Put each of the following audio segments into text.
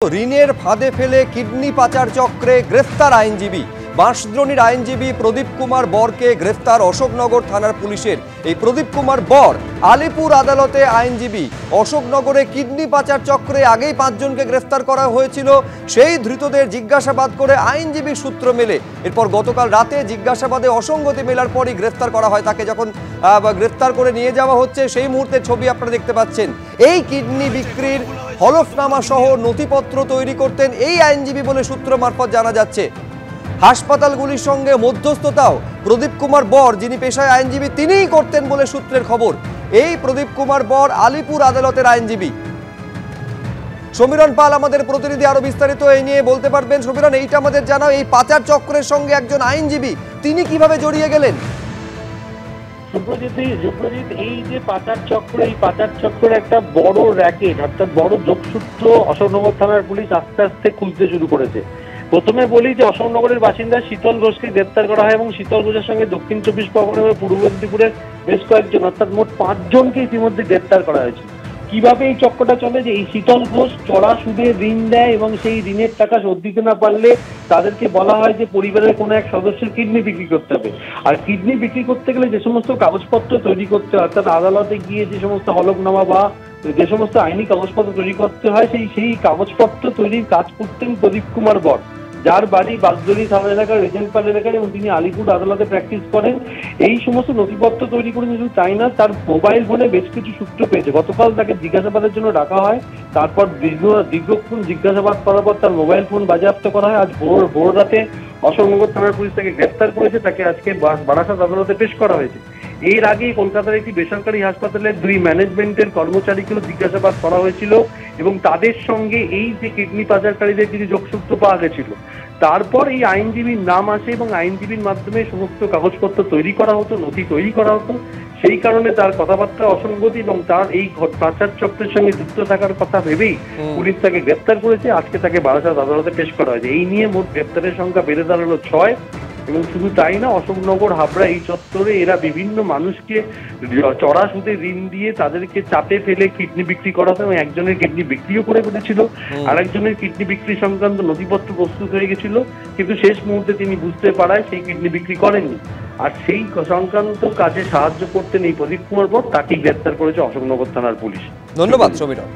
ঋণের ফাঁদে ফেলে কিডনি পাচার চক্রে গ্রেফতার আইনজীবী। বাঁশদ্রোণীর আইনজীবী প্রদীপ কুমার বরকে গ্রেফতার অশোকনগর থানার পুলিশের। এই প্রদীপ কুমার বর আলিপুর আদালতে আইনজীবী। অশোকনগরে কিডনি পাচার চক্রে আগেই 5 জনকে গ্রেফতার করা হয়েছিল। সেই ধৃতদের জিজ্ঞাসাবাদ করে আইনজীবীর সূত্র মেলে। এরপর গতকাল রাতে জিজ্ঞাসাবাদে অসঙ্গতি মেলার পরই গ্রেফতার করা হয় তাকে। যখন গ্রেফতার করে নিয়ে যাওয়া হচ্ছে সেই মুহূর্তের ছবি আপনারা দেখতে পাচ্ছেন। এই কিডনি বিক্রির হলফনামা সহ নথিপত্র তৈরি করতেন এই আইনজীবী বলে সূত্র মারফত জানা যাচ্ছে। হাসপাতালগুলির সঙ্গে মধ্যস্থতাও প্রদীপ কুমার বর, যিনি পেশায় আইনজীবী, তিনিই করতেন বলে সূত্রের খবর। এই প্রদীপ কুমার বর আলিপুর আদালতের আইনজীবী। সমীরণ পাল আমাদের প্রতিনিধি, আরো বিস্তারিত এই নিয়ে বলতে পারবেন। সমীরণ, এইটা আমাদের জানাও, এই পাচার চক্রের সঙ্গে একজন আইনজীবী তিনি কিভাবে জড়িয়ে গেলেন? সুপ্রজিৎ, এই যে পাচার চক্র, এই পাচার চক্রের একটা বড় র্যাকেট, অর্থাৎ বড় যোগসূত্র অশোকনগর থানার পুলিশ আস্তে আস্তে খুঁজতে শুরু করেছে। প্রথমে বলি যে অশোকনগরের বাসিন্দা শীতল ঘোষকে গ্রেপ্তার করা হয় এবং শীতল ঘোষের সঙ্গে দক্ষিণ 24 পরগনা এবং পূর্ব মেদিনীপুরের বেশ কয়েকজন, অর্থাৎ মোট 5 জনকে ইতিমধ্যে গ্রেপ্তার করা হয়েছে। কিভাবে এই চক্রটা চলে, যে এই শীতল ঘোষ চড়া সুদে ঋণ দেয় এবং সেই ঋণের টাকা শোধ দিতে না পারলে তাদেরকে বলা হয় যে পরিবারের কোনো এক সদস্যের কিডনি বিক্রি করতে হবে। আর কিডনি বিক্রি করতে গেলে যে সমস্ত কাগজপত্র তৈরি করতে হয়, অর্থাৎ আদালতে গিয়ে যে সমস্ত হলফনামা বা যে সমস্ত আইনি কাগজপত্র তৈরি করতে হয়, সেই কাগজপত্র তৈরির কাজ করতেন প্রদীপ কুমার বর, যার বাড়ি বাঁশদ্রোণী থানা এলাকার রেজেন্টপাল এলাকায়, এবং তিনি আলিপুর আদালতে প্র্যাকটিস করেন। এই সমস্ত নথিপত্র তৈরি করে শুধু তাই না, তার মোবাইল ফোনে বেশ কিছু সূত্র পেয়েছে। গতকাল তাকে জিজ্ঞাসাবাদের জন্য ডাকা হয়। তারপর দীর্ঘক্ষণ জিজ্ঞাসাবাদ করার পর তার মোবাইল ফোন বাজেয়াপ্ত করা হয়। আজ ভোর রাতে অশোকনগর থানার পুলিশ তাকে গ্রেফতার করেছে। তাকে আজকে বারাসাত আদালতে পেশ করা হয়েছে। এর আগেই কলকাতার একটি বেসরকারি হাসপাতালের 2 ম্যানেজমেন্টের কর্মচারীকেও জিজ্ঞাসাবাদ করা হয়েছিল এবং তাদের সঙ্গে এই যে কিডনি পাচারকারীদের কিছু যোগসূত্র পাওয়া গেছিল। তারপর এই আইনজীবীর নাম আসে এবং আইনজীবীর মাধ্যমে সমস্ত কাগজপত্র তৈরি করা হতো, নথি তৈরি করা হতো। সেই কারণে তার কথাবার্তা অসঙ্গতি এবং তার এই পাচার চক্রের সঙ্গে যুক্ত থাকার কথা ভেবেই পুলিশ তাকে গ্রেপ্তার করেছে। আজকে তাকে বারাসাত আদালতে পেশ করা হয়েছে। এই নিয়ে মোট গ্রেপ্তারের সংখ্যা বেড়ে দাঁড়ালো 6। এবং শুধু তাই না, অশোকনগর, হাবড়া এই চত্বরে এরা বিভিন্ন মানুষকে চড়া সুদে ঋণ দিয়ে তাদেরকে চাপে ফেলে কিডনি বিক্রি করাতো এবং একজনের কিডনি বিক্রিও করে ফেলেছিল। আরেকজনের কিডনি বিক্রি সংক্রান্ত নথিপত্র প্রস্তুত হয়ে গেছিল, কিন্তু শেষ মুহূর্তে তিনি বুঝতে পারায় সেই কিডনি বিক্রি করেননি। আর সেই সংক্রান্ত কাজে সাহায্য করতেন এই প্রদীপ কুমার বর, তাকে গ্রেপ্তার করেছে অশোকনগর থানার পুলিশ। ধন্যবাদ সমীরণ।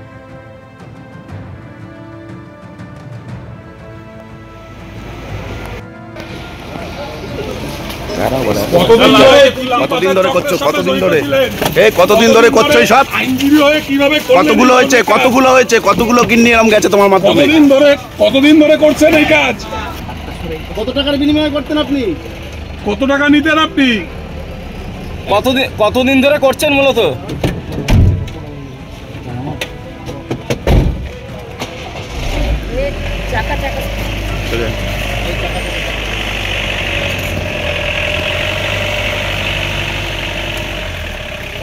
কতদিন ধরে করছো সব? কতগুলো হয়েছে কতগুলো কিডনি এরকম গেছে তোমার মাধ্যমে? কতদিন ধরে করছেন এই কাজ? কত টাকার বিনিময় করতেন আপনি? কত টাকা নিতেন আপনি? কতদিন ধরে করছেন মূলত?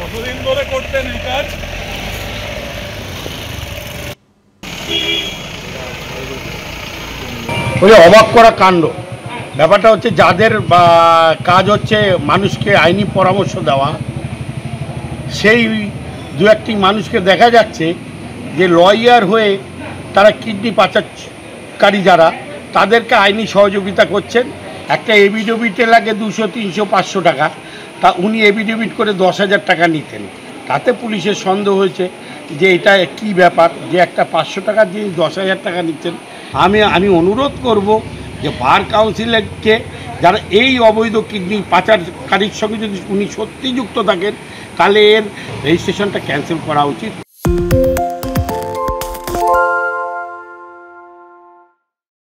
কতদিন ধরে করতেন এই কাজ? অবাক করা কাণ্ড। ব্যাপারটা হচ্ছে, যাদের কাজ হচ্ছে মানুষকে আইনি পরামর্শ দেওয়া, সেই 2-1টি মানুষকে দেখা যাচ্ছে যে লয়ার হয়ে তারা কিডনি পাচারকারী যারা, তাদেরকে আইনি সহযোগিতা করছেন। একটা এভিডেভিটে লাগে 200, 300, 500 টাকা, তা উনি এভিডেভিট করে 10,000 টাকা নিতেন। তাতে পুলিশের সন্দেহ হয়েছে যে এটা কি ব্যাপার, যে একটা 500 টাকার জিনিস 10,000 টাকা নিচ্ছেন। আমি অনুরোধ করব যে বার কাউন্সিলরকে, যারা এই অবৈধ কিডনি পাচারকারীর সঙ্গে যদি উনি সত্যি যুক্ত থাকেন, তাহলে এর রেজিস্ট্রেশনটা ক্যান্সেল করা উচিত।